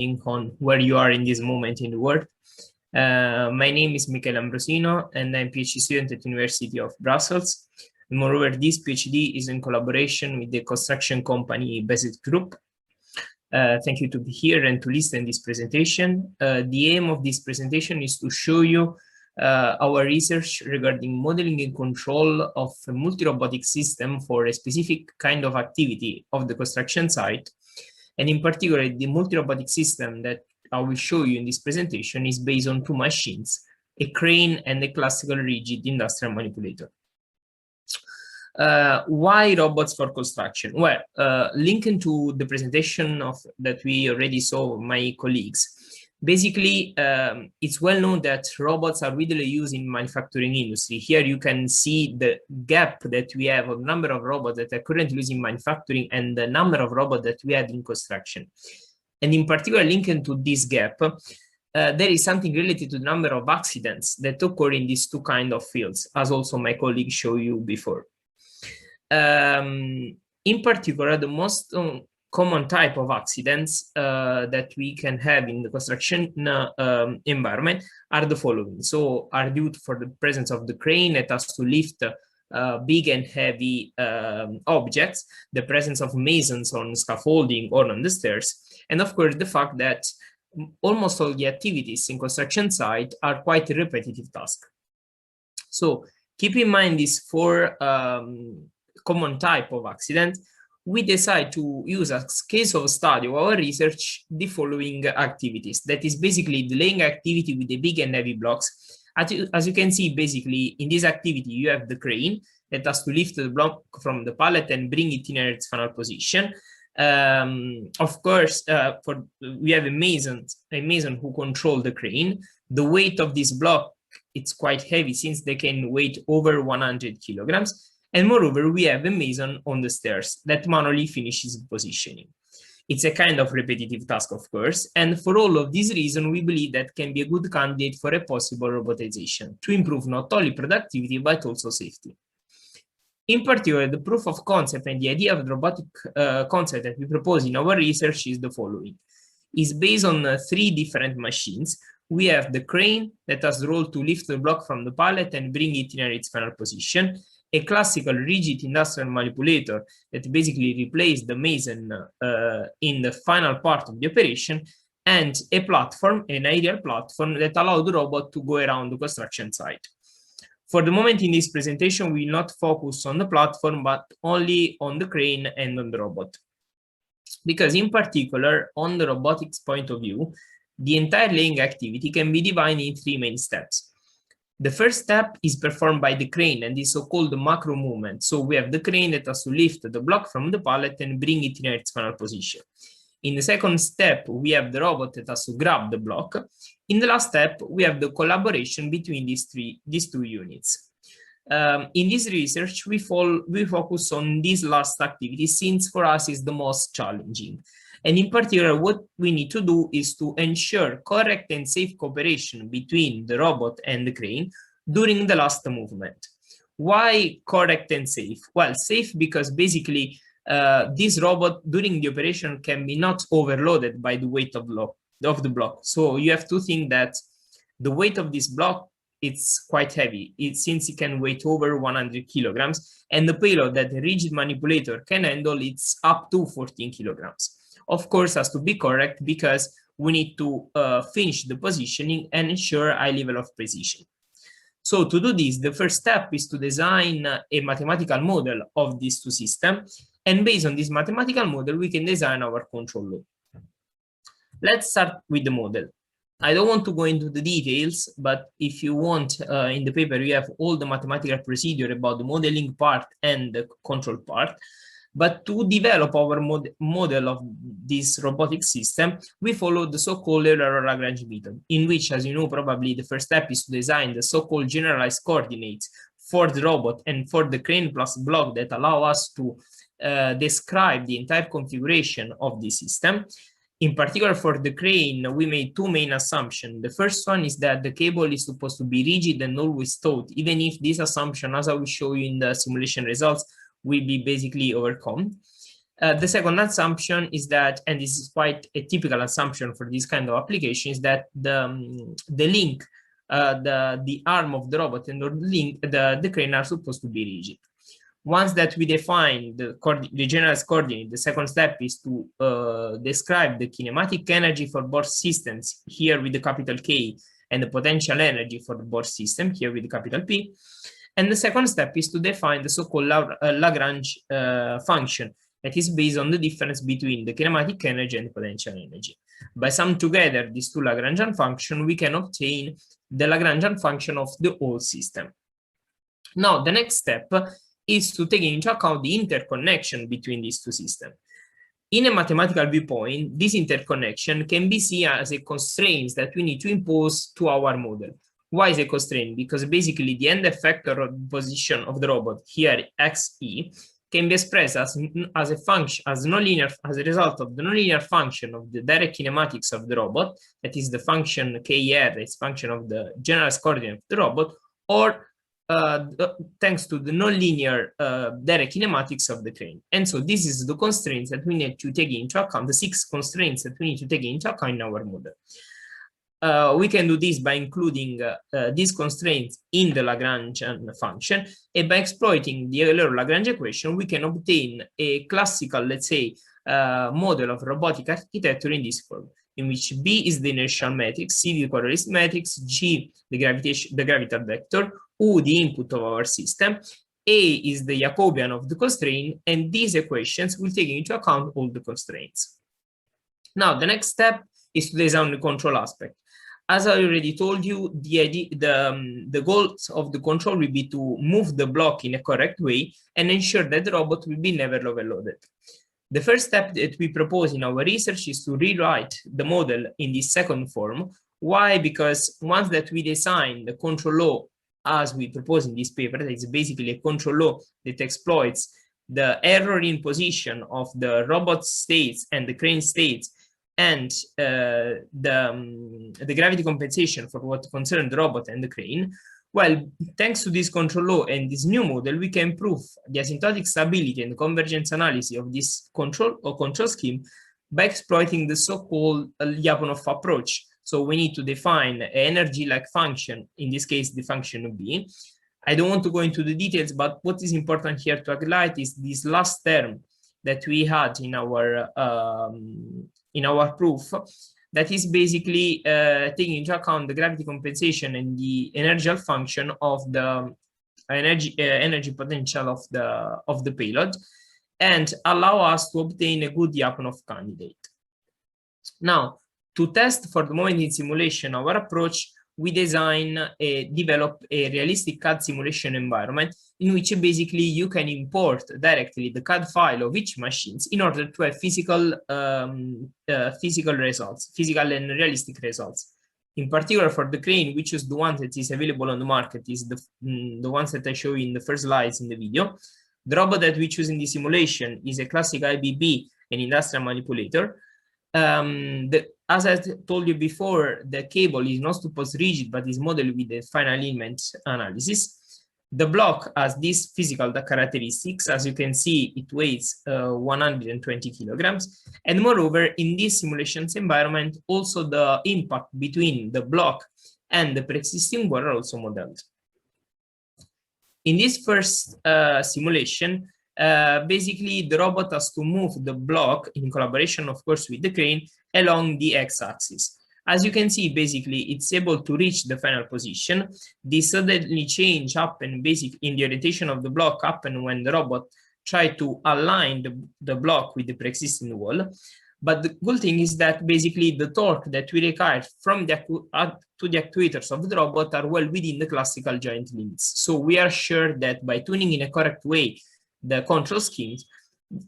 on where you are in this moment in the world. My name is Michele Ambrosino, and I'm a PhD student at the University of Brussels. Moreover, this PhD is in collaboration with the construction company Based Group. Thank you to be here and to listen to this presentation. The aim of this presentation is to show you our research regarding modeling and control of a multi-robotic system for a specific kind of activity of the construction site. And in particular, the multi-robotic system that I will show you in this presentation is based on two machines, a crane and a classical rigid industrial manipulator. Why robots for construction? Well, linking to the presentation that we already saw with my colleagues, basically, it's well known that robots are widely used in manufacturing industry. Here you can see the gap that we have of number of robots that are currently used in manufacturing and the number of robots that we have in construction. And in particular, linking to this gap, there is something related to the number of accidents that occur in these two kind of fields, as also my colleague showed you before. In particular, the most common type of accidents that we can have in the construction environment are the following. So are due for the presence of the crane that has to lift big and heavy objects, the presence of masons on scaffolding or on the stairs, and of course the fact that almost all the activities in construction site are quite repetitive tasks. So keep in mind these four common type of accident. We decide to use as case of study of our research the following activities. That is basically the laying activity with the big and heavy blocks. As you can see, basically in this activity you have the crane that has to lift the block from the pallet and bring it in its final position. Of course, we have a mason who control the crane. The weight of this block, it's quite heavy since they can weigh over 100 kilograms. And moreover, we have a mason on the stairs that manually finishes positioning. It's a kind of repetitive task, of course, and for all of these reasons, we believe that can be a good candidate for a possible robotization to improve not only productivity, but also safety. In particular, the proof of concept and the idea of the robotic concept that we propose in our research is the following. It's based on three different machines. We have the crane that has the role to lift the block from the pallet and bring it in its final position, a classical rigid industrial manipulator that basically replaced the mason in the final part of the operation, and a platform, an aerial platform that allows the robot to go around the construction site. For the moment in this presentation, we will not focus on the platform, but only on the crane and on the robot. Because in particular, on the robotics point of view, the entire laying activity can be divided in three main steps. The first step is performed by the crane and is so-called the macro movement. So we have the crane that has to lift the block from the pallet and bring it in its final position. In the second step, we have the robot that has to grab the block. In the last step, we have the collaboration between these two units. In this research, we focus on this last activity since for us is the most challenging. And in particular, what we need to do is to ensure correct and safe cooperation between the robot and the crane during the last movement. Why correct and safe? Well, safe because basically this robot during the operation can be not overloaded by the weight of the block. So you have to think that the weight of this block, it's quite heavy. Since it can weigh over 100 kilograms, and the payload that the rigid manipulator can handle, it's up to 14 kilograms. Of course, has to be correct because we need to finish the positioning and ensure a high level of precision. So to do this, the first step is to design a mathematical model of these two systems. And based on this mathematical model, we can design our control loop. Let's start with the model. I don't want to go into the details, but if you want, in the paper, you have all the mathematical procedure about the modeling part and the control part. But to develop our model of this robotic system, we follow the so-called Euler-Lagrange method, in which, as you know, probably the first step is to design the so-called generalized coordinates for the robot and for the crane plus block that allow us to describe the entire configuration of the system. In particular, for the crane, we made two main assumptions. The first one is that the cable is supposed to be rigid and always taut, even if this assumption, as I will show you in the simulation results, will be basically overcome. The second assumption is that, and this is quite a typical assumption for this kind of application, is that the link, the arm of the robot and the crane are supposed to be rigid. Once that we define the general coordinate, the second step is to describe the kinematic energy for both systems, here with the capital K, and the potential energy for the both system, here with the capital P. And the second step is to define the so-called Lagrange function, that is based on the difference between the kinematic energy and the potential energy. By sum together these two Lagrangian functions, we can obtain the Lagrangian function of the whole system. Now, the next step is to take into account the interconnection between these two systems. In a mathematical viewpoint, this interconnection can be seen as a constraint that we need to impose to our model. Why is a constraint? Because basically the end effector of the position of the robot, here xe, can be expressed as a function, as a result of the nonlinear function of the direct kinematics of the robot, that is the function KR, it's function of the general coordinate of the robot, or thanks to the nonlinear direct kinematics of the crane. And so this is the constraints that we need to take into account, the 6 constraints that we need to take into account in our model. We can do this by including these constraints in the Lagrangian function, and by exploiting the Euler-Lagrange equation, we can obtain a classical, let's say, model of robotic architecture in this form, in which B is the inertial matrix, C the quadratic matrix, G the gravitar vector, U the input of our system, A is the Jacobian of the constraint, and these equations will take into account all the constraints. Now, the next step is to design the control aspect. As I already told you, the goals of the control will be to move the block in a correct way and ensure that the robot will be never overloaded. The first step that we propose in our research is to rewrite the model in this second form. Why? Because once that we design the control law as we propose in this paper, that is basically a control law that exploits the error in position of the robot states and the crane states, and the gravity compensation for what concerns the robot and the crane. Well, thanks to this control law and this new model, we can prove the asymptotic stability and convergence analysis of this control scheme by exploiting the so-called Lyapunov approach. So we need to define an energy-like function, in this case, the function B. I don't want to go into the details, but what is important here to highlight is this last term that we had in our proof, that is basically taking into account the gravity compensation and the energial function of the energy potential of the payload, and allow us to obtain a good Lyapunov candidate. Now, to test for the moment in simulation our approach, we develop a realistic CAD simulation environment in which basically you can import directly the CAD file of each machine in order to have physical results, physical and realistic results. In particular, for the crane, we choose the one that is available on the market, is the ones that I show you in the first slides in the video. The robot that we choose in the simulation is a classic IBB, an industrial manipulator. As I told you before, the cable is not supposed rigid, but is modeled with a fine alignment analysis. The block has these physical characteristics. As you can see, it weighs 120 kilograms. And moreover, in this simulations environment, also the impact between the block and the pre-existing wall are also modeled. In this first simulation, basically the robot has to move the block in collaboration, of course, with the crane along the x-axis. As you can see, basically it's able to reach the final position. This suddenly change happen basically in the orientation of the block happen when the robot try to align the block with the pre-existing wall. But the good thing is that basically the torque that we require from the actuators of the robot are well within the classical joint limits. So we are sure that by tuning in a correct way the control schemes,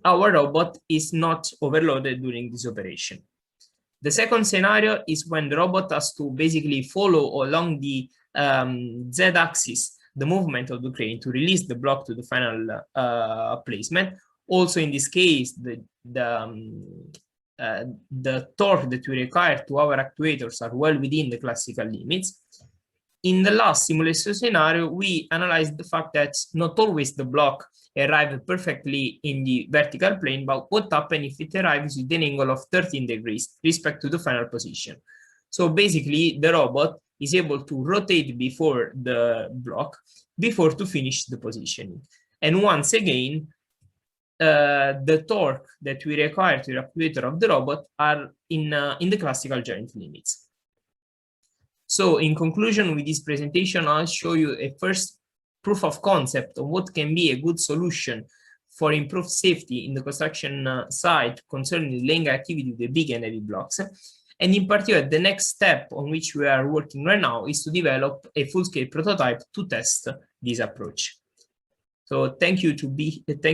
our robot is not overloaded during this operation. The second scenario is when the robot has to basically follow along the z-axis the movement of the crane to release the block to the final placement. Also, in this case, the torque that we require to our actuators are well within the classical limits. In the last simulation scenario, we analyzed the fact that not always the block arrive perfectly in the vertical plane, but what happens if it arrives with an angle of 13 degrees respect to the final position? So basically, the robot is able to rotate before the block before to finish the positioning. And once again, the torque that we require to the actuator of the robot are in the classical joint limits. So in conclusion, with this presentation, I'll show you a first proof of concept of what can be a good solution for improved safety in the construction site concerning laying activity with the big and heavy blocks. And in particular, the next step on which we are working right now is to develop a full-scale prototype to test this approach. So thank you